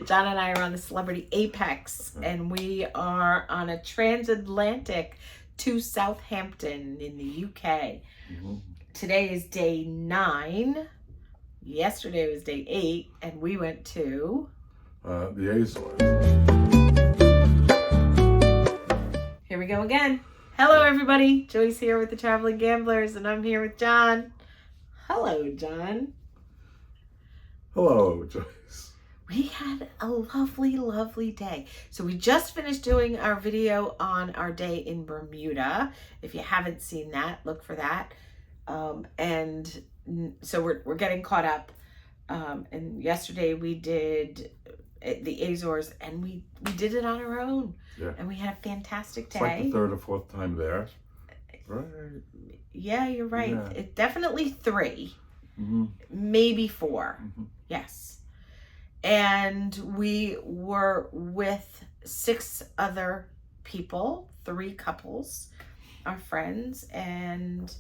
John and I are on the Celebrity Apex, and we are on a transatlantic to Southampton in the UK. Today is day 9. Yesterday was day 8, and we went to the Azores. Here we go again. Hello, everybody. Joyce here with the Traveling Gamblers, and I'm here with John. Hello, John. Hello, Joyce. We had a lovely, lovely day. So we just finished doing our video on our day in Bermuda. If you haven't seen that, look for that. And so we're getting caught up. And yesterday we did the Azores, and we did it on our own. Yeah. And we had a fantastic day. It's like the third or fourth time there. Right. Yeah, you're right. Yeah. It definitely 3, maybe 4. Yes. And we were with 6 other people, 3 couples, our friends, and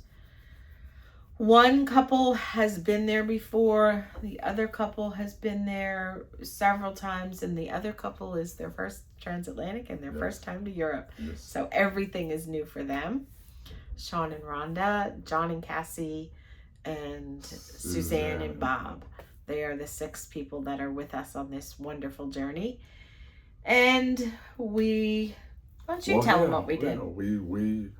one couple has been there before, the other couple has been there several times, and the other couple is their first transatlantic and their first time to Europe. Yes. So everything is new for them. Sean and Rhonda, John and Cassie, and Suzanne and Bob. They are the 6 people that are with us on this wonderful journey. And why don't you tell them what we did? We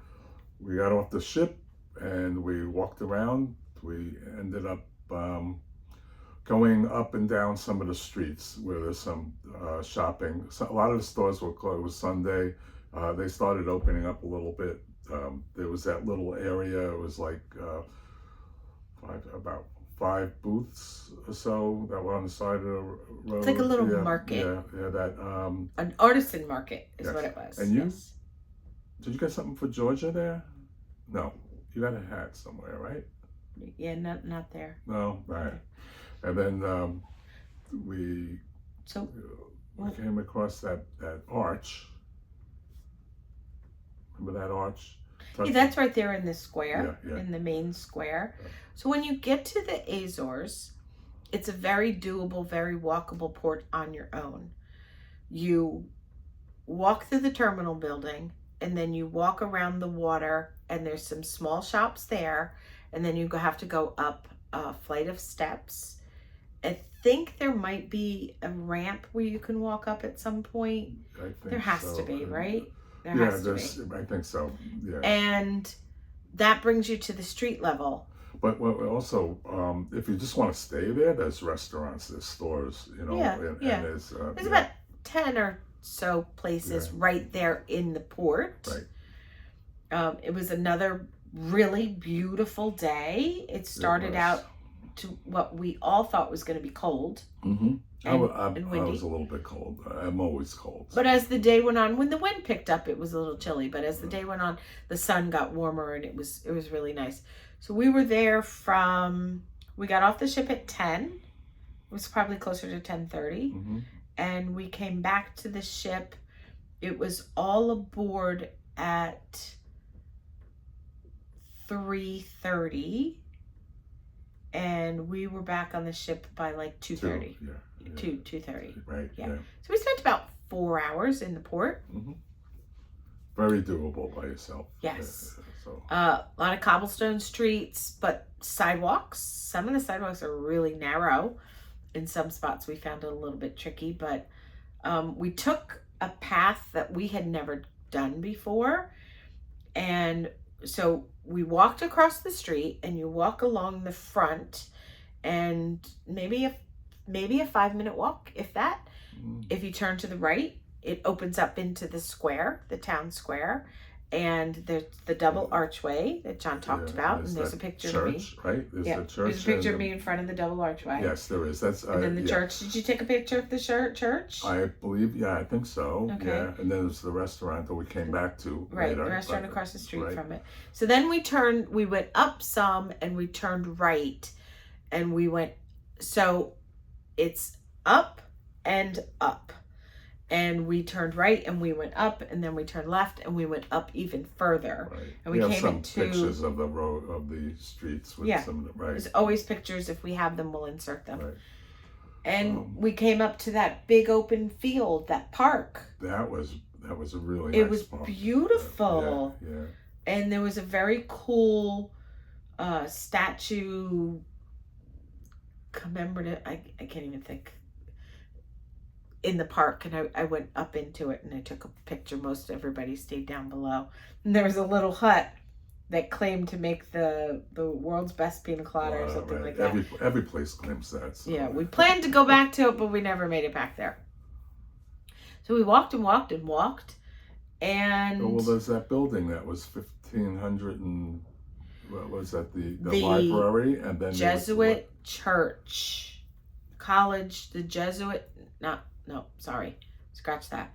got off the ship and we walked around. We ended up going up and down some of the streets where there's some shopping. So a lot of the stores were closed. It was Sunday. They started opening up a little bit. There was that little area. It was like about 5 booths or so that were on the side of the road. It's like a little market. Yeah, that an artisan market is what it was. And you? Did you get something for Georgia there? No, you got a hat somewhere, right? Yeah, not there. No, right. And then we came across that arch. Remember that arch? Yeah, that's right there in the square, yeah. in the main square. So when you get to the Azores, it's a very doable, very walkable port on your own. You walk through the terminal building, and then you walk around the water, and there's some small shops there, and then you have to go up a flight of steps. I think there might be a ramp where you can walk up at some point. I think there has to be, right? I think so. Yeah. And that brings you to the street level. But also, if you just want to stay there, there's restaurants, there's stores, and there's about 10 or so places right there in the port. Right. It was another really beautiful day. It started out to what we all thought was going to be cold. I was a little bit cold. I'm always cold. But as the day went on, when the wind picked up, it was a little chilly. But as the day went on, the sun got warmer, and it was really nice. So we were there we got off the ship at 10. It was probably closer to 10:30. And we came back to the ship. It was all aboard at 3:30. And we were back on the ship by like 2:30. 2:30. Right. Yeah. So we spent about 4 hours in the port. Very doable by yourself. Yes. A lot of cobblestone streets, but sidewalks. Some of the sidewalks are really narrow. In some spots we found it a little bit tricky, but we took a path that we had never done before. And so we walked across the street, and you walk along the front, and maybe a 5-minute walk, if that. If you turn to the right, it opens up into the square, the town square, and there's the double archway that John talked about, and there's a picture of me. Right? There's the church. There's a picture of me in front of the double archway. Yes, there is. That's and then the church. Did you take a picture of the church? I believe, I think so. Okay. Yeah, and then there's the restaurant that we came back to. Right, later, the restaurant across the street from it. So then we went up some, and we turned right, and we went. So it's up and up. And we turned right, and we went up, and then we turned left, and we went up even further. Right. And we have came some into pictures of the road, of the streets with some. Right. There's always pictures. If we have them, we'll insert them. Right. And we came up to that big open field, that park. That was a really It nice was park. beautiful. Yeah. And there was a very cool statue commemorative. I can't even think. In the park, and I went up into it and I took a picture. Most everybody stayed down below. And there was a little hut that claimed to make the world's best pina colada or something like that. Every place claims that. So. Yeah, we planned to go back to it, but we never made it back there. So we walked and walked and walked, and well, there's that building that was 1500 and what was that? The library, and then Jesuit church, college, the Jesuit. Sorry, scratch that.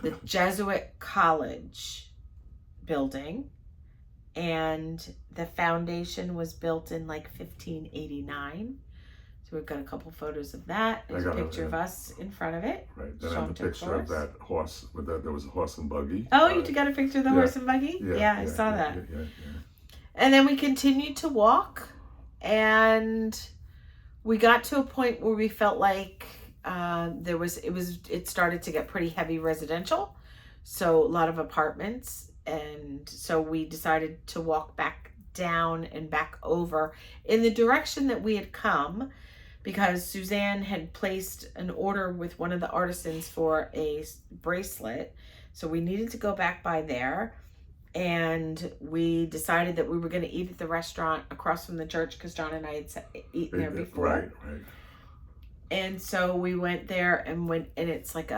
The Jesuit college building. And the foundation was built in like 1589. So we've got a couple photos of that. There's a picture of us in front of it. Right. Then I have a picture of that horse. There was a horse and buggy. Oh, you got a picture of the horse and buggy? Yeah, I saw that. Yeah. And then we continued to walk, and we got to a point where we felt like it started to get pretty heavy residential. So a lot of apartments. And so we decided to walk back down and back over in the direction that we had come, because Suzanne had placed an order with one of the artisans for a bracelet. So we needed to go back by there. And we decided that we were going to eat at the restaurant across from the church, because John and I had eaten there before. Right. And so we went there and it's like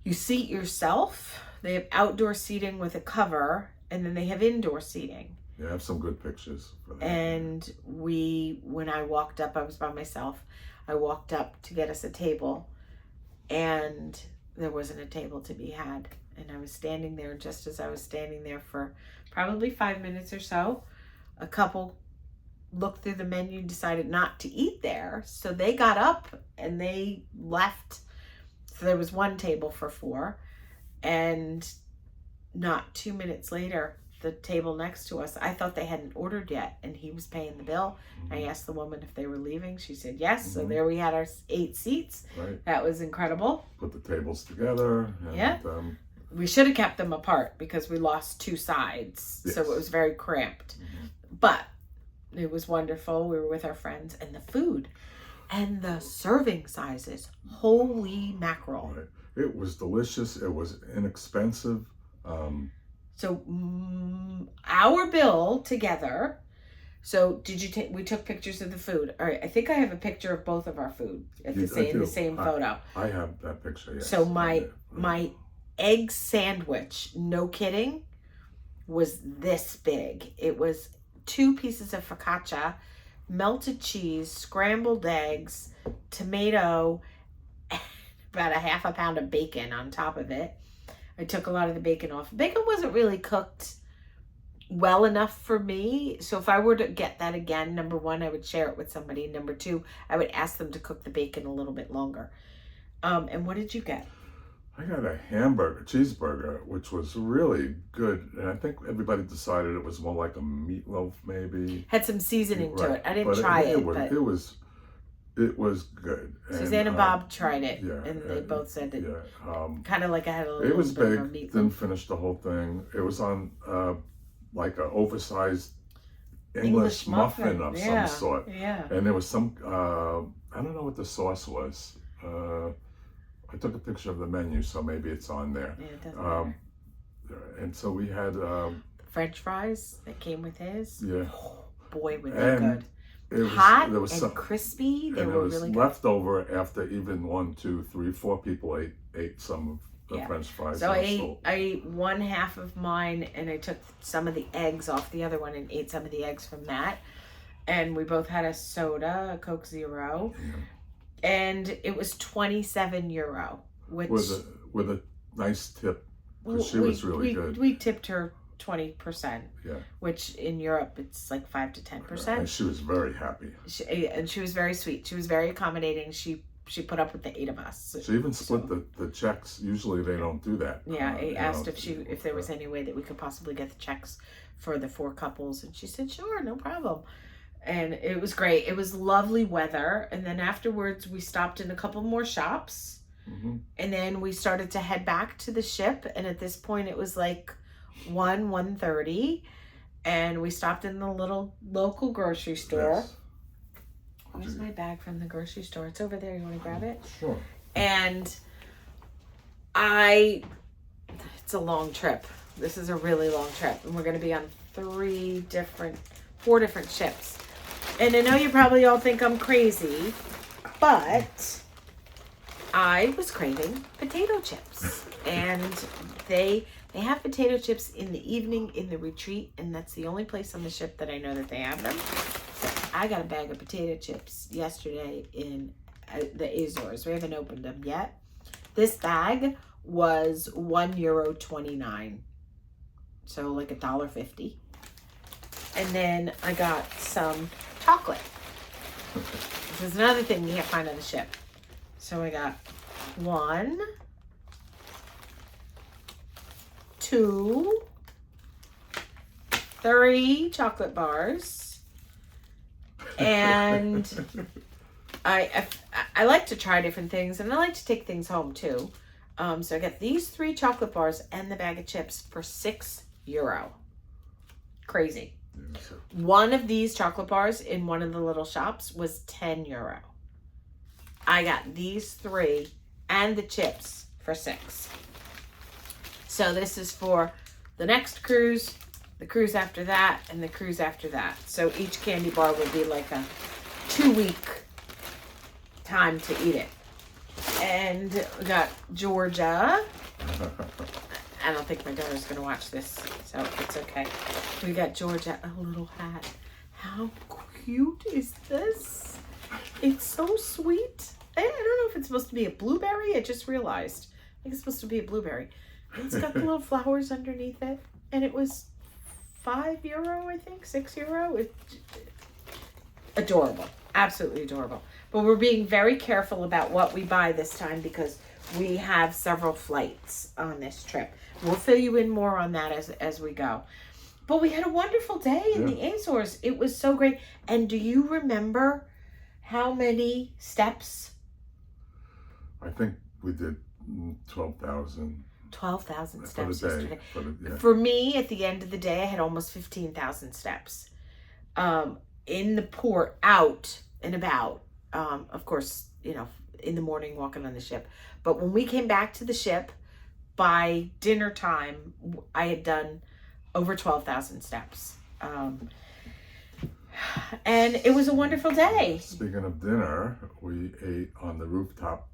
you seat yourself. They have outdoor seating with a cover, and then they have indoor seating. Yeah, I have some good pictures for that. And when I walked up, I was by myself. I walked up to get us a table, and there wasn't a table to be had. And I was standing there, just as I was standing there for probably 5 minutes or so, a couple looked through the menu and decided not to eat there. So they got up and they left. So there was one table for 4. And not 2 minutes later, the table next to us, I thought they hadn't ordered yet, and he was paying the bill. Mm-hmm. I asked the woman if they were leaving. She said yes. Mm-hmm. So there we had our 8 seats. Right. That was incredible. Put the tables together. And, we should have kept them apart because we lost 2 sides. Yes. So it was very cramped. Mm-hmm. But it was wonderful. We were with our friends, and the food and the serving sizes. Holy mackerel. Right. It was delicious. It was inexpensive. So our bill together. So we took pictures of the food. All right. I think I have a picture of both of our food in the same photo. I have that picture. Yes. So my egg sandwich, no kidding, was this big. It was 2 pieces of focaccia, melted cheese, scrambled eggs, tomato, about a half a pound of bacon on top of it. I took a lot of the bacon off. Bacon wasn't really cooked well enough for me. So if I were to get that again, number 1, I would share it with somebody. Number 2, I would ask them to cook the bacon a little bit longer. And what did you get? I got a cheeseburger, which was really good. And I think everybody decided it was more like a meatloaf, maybe. Had some seasoning to it. I didn't try it. It was good. Suzanne and Bob tried it, and they both said that kind of like I had a little. It was bit big. Didn't finish the whole thing. It was on like an oversized English muffin of some sort. Yeah. And there was some I don't know what the sauce was. I took a picture of the menu, so maybe it's on there. Yeah, it doesn't matter. And so we had French fries that came with his. Yeah. Oh, boy, were they good. It was hot there was and some, crispy. They and were it was really good. leftover after even 1, 2, 3, 4 people ate some of the French fries. So I ate one half of mine, and I took some of the eggs off the other one and ate some of the eggs from that. And we both had a soda, a Coke Zero, and it was €27, which with a nice tip, because she was really good. We tipped her 20%, which in Europe it's like 5 to 10%. And she was very happy. She was very sweet. She was very accommodating. She put up with the 8 of us. She even split the checks. Usually they don't do that. Yeah, I asked if there was any way that we could possibly get the checks for the 4 couples, and she said sure, no problem. And it was great. It was lovely weather. And then afterwards, we stopped in a couple more shops. Mm-hmm. And then we started to head back to the ship. And at this point, it was like 1:30. And we stopped in the little local grocery store. Yes. Where's my bag from the grocery store? It's over there. You want to grab it? Sure. And it's a long trip. This is a really long trip. And we're going to be on 4 different ships. And I know you probably all think I'm crazy, but I was craving potato chips. And they have potato chips in the evening in the retreat, and that's the only place on the ship that I know that they have them. So I got a bag of potato chips yesterday in the Azores. We haven't opened them yet. This bag was €1.29, so like $1.50. And then I got some chocolate. This is another thing you can't find on the ship. So I got 1, 2, 3 chocolate bars, and I like to try different things, and I like to take things home too. So I got these 3 chocolate bars and the bag of chips for €6. Crazy. Yeah, so One of these chocolate bars in one of the little shops was €10. I got these 3 and the chips for $6. So this is for the next cruise, the cruise after that, and the cruise after that. So each candy bar would be like a 2-week time to eat it. And we got Georgia. I don't think my daughter's going to watch this, so it's okay. We got Georgia a little hat. How cute is this? It's so sweet. I don't know if it's supposed to be a blueberry. I just realized. I think it's supposed to be a blueberry. And it's got the little flowers underneath it. And it was €5, I think, €6. Adorable. Absolutely adorable. But we're being very careful about what we buy this time because we have several flights on this trip. We'll fill you in more on that as we go. But we had a wonderful day in the Azores. It was so great. And do you remember how many steps? I think we did 12,000. 12,000 For steps the day. yesterday. For me, at the end of the day, I had almost 15,000 steps. In the port, out and about. Of course, in the morning walking on the ship. But when we came back to the ship, by dinner time, I had done over 12,000 steps. And it was a wonderful day. Speaking of dinner, we ate on the rooftop.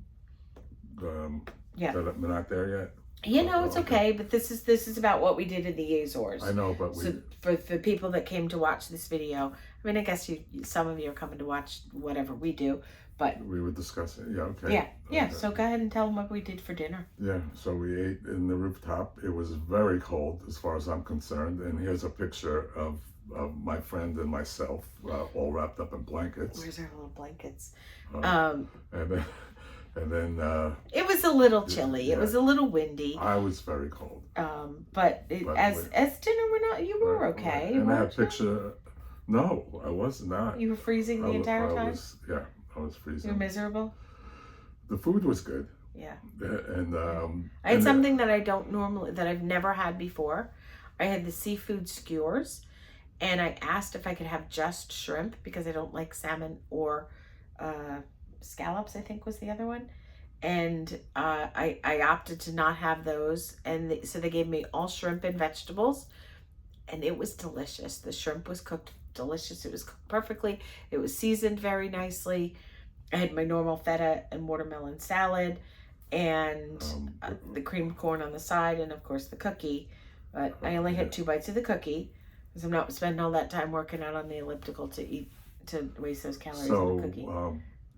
Yeah. We're not there yet. It's okay, but this is about what we did in the Azores. I know, but so for people that came to watch this video, I mean, I guess some of you are coming to watch whatever we do, but we were discussing. Yeah, okay. Yeah. So go ahead and tell them what we did for dinner. Yeah, so we ate in the rooftop. It was very cold, as far as I'm concerned. And here's a picture of my friend and myself, all wrapped up in blankets. Where's our little blankets? And then it was a little chilly. It was a little windy. I was very cold. But as dinner you were okay. And I had a picture. No, I was not. You were freezing the entire time? I was freezing. You were miserable? The food was good. Yeah. And I had something that I've never had before. I had the seafood skewers, and I asked if I could have just shrimp because I don't like salmon or scallops, I think was the other one. And I opted to not have those, and so they gave me all shrimp and vegetables, and it was delicious. The shrimp was cooked delicious. It was cooked perfectly. It was seasoned very nicely. I had my normal feta and watermelon salad, and the creamed corn on the side, and of course the cookie. But I only had 2 bites of the cookie because I'm not spending all that time working out on the elliptical to waste those calories on the cookie.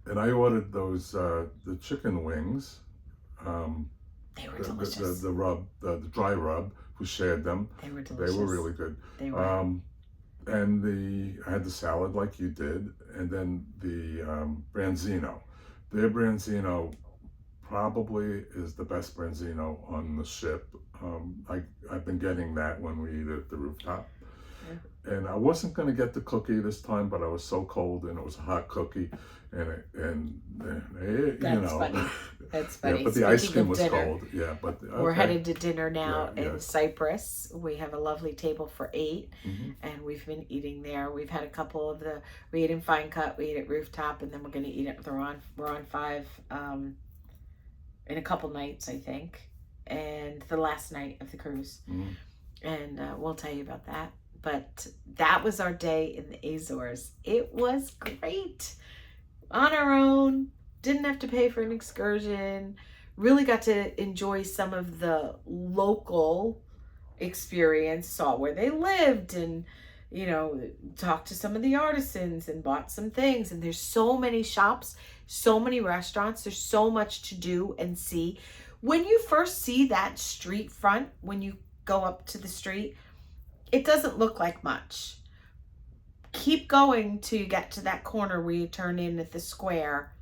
And I ordered those the chicken wings. They were delicious. The rub, the dry rub. We shared them. They were delicious. They were really good. They were. And I had the salad like you did, and then the branzino. Their branzino probably is the best branzino on the ship. I've been getting that when we eat at the rooftop. and I wasn't going to get the cookie this time, but I was so cold, and it was a hot cookie, and That's funny. That's funny. Yeah, but the Speaking ice cream of was dinner, cold. Yeah, but we're okay. headed to dinner now Yeah, in Cyprus. We have a lovely table for 8, hmm and we've been eating there. We've had a couple of we ate in Fine Cut, we ate at Rooftop, and then we're going to eat at we're on 5 in a couple nights, I think, and the last night of the cruise. hmm And we'll tell you about that. But that was our day in the Azores. It was great. On our own, didn't have to pay for an excursion, really got to enjoy some of the local experience, saw where they lived, and talked to some of the artisans and bought some things. And there's so many shops, so many restaurants, there's so much to do and see. When you first see that street front, when you go up to the street, it doesn't look like much. Keep going till you get to that corner where you turn in at the square,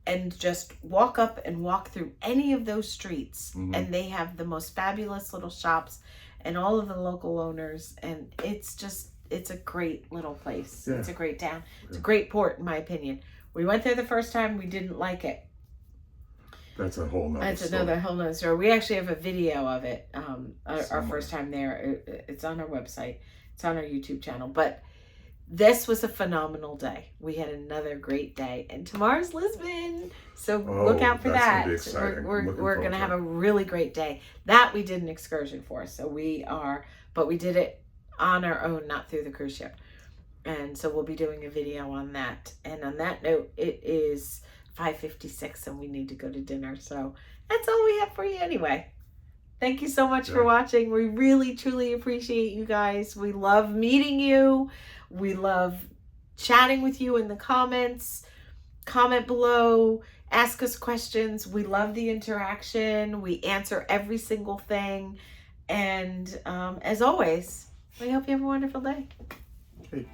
and just walk up and walk through any of those streets, and they have the most fabulous little shops and all of the local owners, and it's a great little place. Yeah. It's a great town. It's a great port, in my opinion. We went there the first time, we didn't like it. That's a whole nother That's story. another whole nother story. We actually have a video of it, our first time there. It's on our website. It's on our YouTube channel. But this was a phenomenal day. We had another great day. And tomorrow's Lisbon. So look out for that's that. Gonna be exciting. We're going to have a really great day. That we did an excursion for. But we did it on our own, not through the cruise ship. And so we'll be doing a video on that. And on that note, it is 5:56 and we need to go to dinner. So that's all we have for you anyway. Thank you so much for watching. We really, truly appreciate you guys. We love meeting you. We love chatting with you in the comments. Comment below. Ask us questions. We love the interaction. We answer every single thing. And as always, we hope you have a wonderful day. Hey.